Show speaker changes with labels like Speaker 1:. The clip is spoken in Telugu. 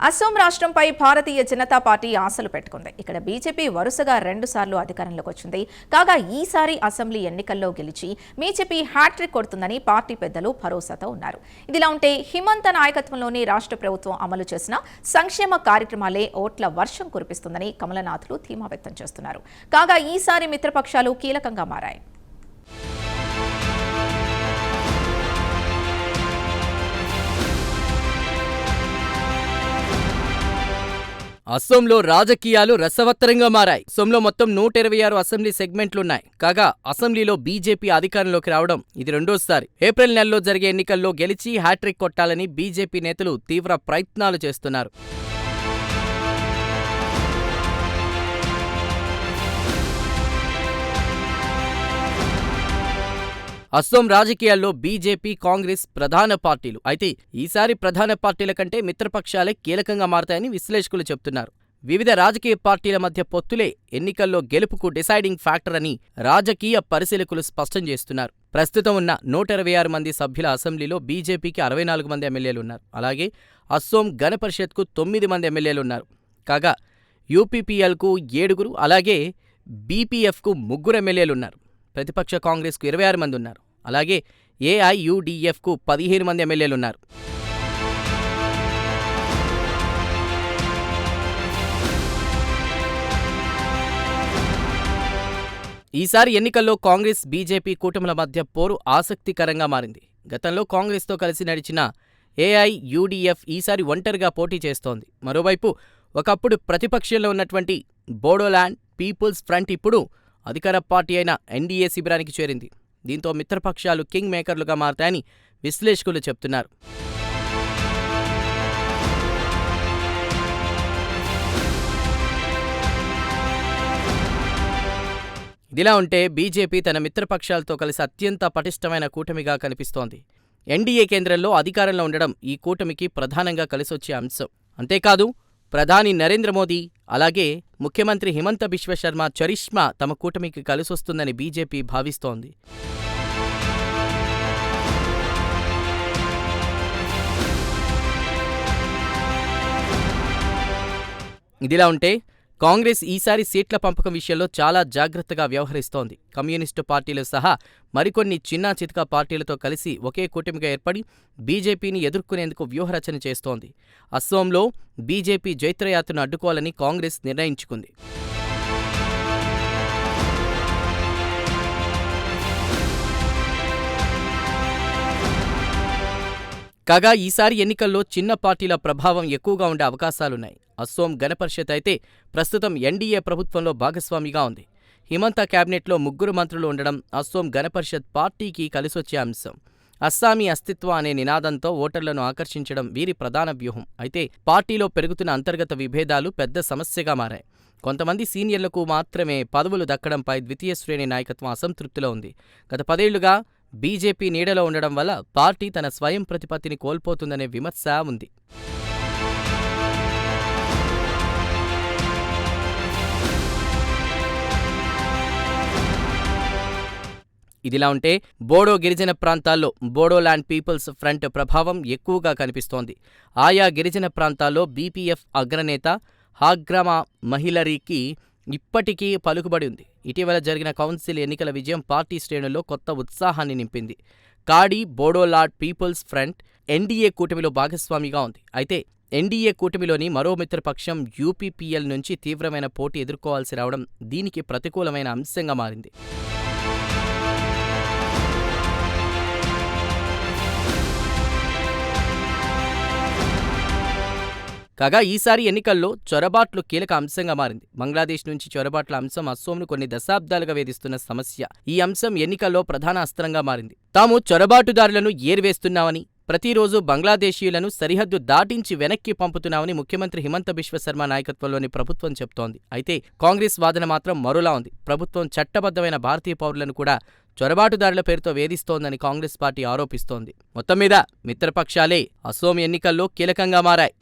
Speaker 1: అస్సోం రాష్ట్రంపై భారతీయ జనతా పార్టీ ఆశలు పెట్టుకుంది. ఇక్కడ బీజేపీ వరుసగా 2 సార్లు అధికారంలోకి వచ్చింది. కాగా ఈసారి అసెంబ్లీ ఎన్నికల్లో గెలిచి బీజేపీ హ్యాట్రిక్ కొడుతుందని పార్టీ పెద్దలు భరోసాతో ఉన్నారు. ఇదిలా ఉంటే హిమంత నాయకత్వంలోని రాష్ట్ర ప్రభుత్వం అమలు చేసిన సంక్షేమ కార్యక్రమాలే ఓట్ల వర్షం కురిపిస్తుందని కమలనాథులు ధీమా వ్యక్తం చేస్తున్నారు. కాగా ఈసారి మిత్రపక్షాలు కీలకంగా మారాయి.
Speaker 2: అస్సోంలో రాజకీయాలు రసవత్తరంగా మారాయి. అస్సోంలో మొత్తం 126 అసెంబ్లీ సెగ్మెంట్లున్నాయి. కాగా అసెంబ్లీలో బీజేపీ అధికారంలోకి రావడం ఇది రెండోసారి. ఏప్రిల్ నెలలో జరిగే ఎన్నికల్లో గెలిచి హ్యాట్రిక్ కొట్టాలని బీజేపీ నేతలు తీవ్ర ప్రయత్నాలు చేస్తున్నారు. అస్సోం రాజకీయాల్లో బీజేపీ, కాంగ్రెస్ ప్రధాన పార్టీలు. అయితే ఈసారి ప్రధాన పార్టీల కంటే మిత్రపక్షాలే కీలకంగా మారతాయని విశ్లేషకులు చెబుతున్నారు. వివిధ రాజకీయ పార్టీల మధ్య పొత్తులే ఎన్నికల్లో గెలుపుకు డిసైడింగ్ ఫ్యాక్టర్ అని రాజకీయ పరిశీలకులు స్పష్టం చేస్తున్నారు. ప్రస్తుతం ఉన్న 126 మంది సభ్యుల అసెంబ్లీలో బీజేపీకి 64 మంది ఎమ్మెల్యేలున్నారు. అలాగే అస్సోం గణ పరిషత్కు 9 మంది ఎమ్మెల్యేలున్నారు. కాగా యూపీపీఎల్కు 7, అలాగే బీపీఎఫ్కు 3 ఎమ్మెల్యేలున్నారు. ప్రతిపక్ష కాంగ్రెస్కు 26 మంది ఉన్నారు. అలాగే ఏఐయుడిఎఫ్కు 15 మంది ఎమ్మెల్యేలున్నారు. ఈసారి ఎన్నికల్లో కాంగ్రెస్, బీజేపీ కూటముల మధ్య పోరు ఆసక్తికరంగా మారింది. గతంలో కాంగ్రెస్తో కలిసి నడిచిన ఏఐయుడిఎఫ్ ఈసారి ఒంటరిగా పోటీ చేస్తోంది. మరోవైపు ఒకప్పుడు ప్రతిపక్షంలో ఉన్నటువంటి బోడోల్యాండ్ పీపుల్స్ ఫ్రంట్ ఇప్పుడు అధికార పార్టీ అయిన ఎన్డీఏ శిబిరానికి చేరింది. దీంతో మిత్రపక్షాలు కింగ్ మేకర్లుగా మారతాయని విశ్లేషకులు చెబుతున్నారు. ఇదిలా ఉంటే బీజేపీ తన మిత్రపక్షాలతో కలిసి అత్యంత పటిష్టమైన కూటమిగా కనిపిస్తోంది. ఎన్డీఏ కేంద్రంలో అధికారంలో ఉండడం ఈ కూటమికి ప్రధానంగా కలిసొచ్చే అంశం. అంతేకాదు ప్రధాని నరేంద్ర మోదీ, అలాగే ముఖ్యమంత్రి హిమంత బిశ్వ శర్మ చరిష్మా తమ కూటమికి కలిసొస్తుందని బీజేపీ భావిస్తోంది. ఇదిలా ఉంటే కాంగ్రెస్ ఈసారి సీట్ల పంపకం విషయంలో చాలా జాగ్రత్తగా వ్యవహరిస్తోంది. కమ్యూనిస్టు పార్టీలు సహా మరికొన్ని చిన్నా చితకా పార్టీలతో కలిసి ఒకే కూటమిగా ఏర్పడి బీజేపీని ఎదుర్కొనేందుకు వ్యూహరచన చేస్తోంది. అస్సోంలో బీజేపీ జైత్రయాత్రను అడ్డుకోవాలని కాంగ్రెస్ నిర్ణయించుకుంది. కాగా ఈసారి ఎన్నికల్లో చిన్న పార్టీల ప్రభావం ఎక్కువగా ఉండే అవకాశాలున్నాయి. అస్సోం గణ పరిషత్ అయితే ప్రస్తుతం ఎన్డీఏ ప్రభుత్వంలో భాగస్వామిగా ఉంది. హిమంత కేబినెట్లో 3 మంత్రులు ఉండడం అస్సోం గణ పరిషత్ పార్టీకి కలిసొచ్చే అంశం. అస్సామీ అస్తిత్వ అనే నినాదంతో ఓటర్లను ఆకర్షించడం వీరి ప్రధాన వ్యూహం. అయితే పార్టీలో పెరుగుతున్న అంతర్గత విభేదాలు పెద్ద సమస్యగా మారాయి. కొంతమంది సీనియర్లకు మాత్రమే పదవులు దక్కడంపై ద్వితీయ శ్రేణి నాయకత్వం అసంతృప్తిలో ఉంది. గత 10 ఏళ్లుగా బీజేపీ నీడలో ఉండడం వల్ల పార్టీ తన స్వయం ప్రతిపత్తిని కోల్పోతుందనే విమర్శ ఉంది. ఇదిలా ఉంటే బోడో గిరిజన ప్రాంతాల్లో బోడోల్యాండ్ పీపుల్స్ ఫ్రంట్ ప్రభావం ఎక్కువగా కనిపిస్తోంది. ఆయా గిరిజన ప్రాంతాల్లో బీపీఎఫ్ అగ్రనేత హాగ్రమా మహిళరికి ఇప్పటికీ పలుకుబడి ఉంది. ఇటీవల జరిగిన కౌన్సిల్ ఎన్నికల విజయం పార్టీ శ్రేణుల్లో కొత్త ఉత్సాహాన్ని నింపింది. కాడి బోడోలాడ్ పీపుల్స్ ఫ్రంట్ ఎన్డీఏ కూటమిలో భాగస్వామిగా ఉంది. అయితే ఎన్డీఏ కూటమిలోని మరో మిత్రపక్షం యూపీపీఎల్ నుంచి తీవ్రమైన పోటీ ఎదుర్కోవాల్సి రావడం దీనికి ప్రతికూలమైన అంశంగా మారింది. కాగా ఈసారి ఎన్నికల్లో చొరబాట్లు కీలక అంశంగా మారింది. బంగ్లాదేశ్ నుంచి చొరబాట్ల అంశం అస్సోంను కొన్ని దశాబ్దాలుగా వేధిస్తున్న సమస్య. ఈ అంశం ఎన్నికల్లో ప్రధాన అస్త్రంగా మారింది. తాము చొరబాటుదారులను ఏరివేస్తున్నామని, ప్రతిరోజు బంగ్లాదేశీయులను సరిహద్దు దాటించి వెనక్కి పంపుతున్నామని ముఖ్యమంత్రి హిమంత బిశ్వ శర్మ నాయకత్వంలోని ప్రభుత్వం చెబుతోంది. అయితే కాంగ్రెస్ వాదన మాత్రం మరోలా ఉంది. ప్రభుత్వం చట్టబద్ధమైన భారతీయ పౌరులను కూడా చొరబాటుదారుల పేరుతో వేధిస్తోందని కాంగ్రెస్ పార్టీ ఆరోపిస్తోంది. మొత్తం మీద మిత్రపక్షాలే అస్సోం ఎన్నికల్లో కీలకంగా మారాయి.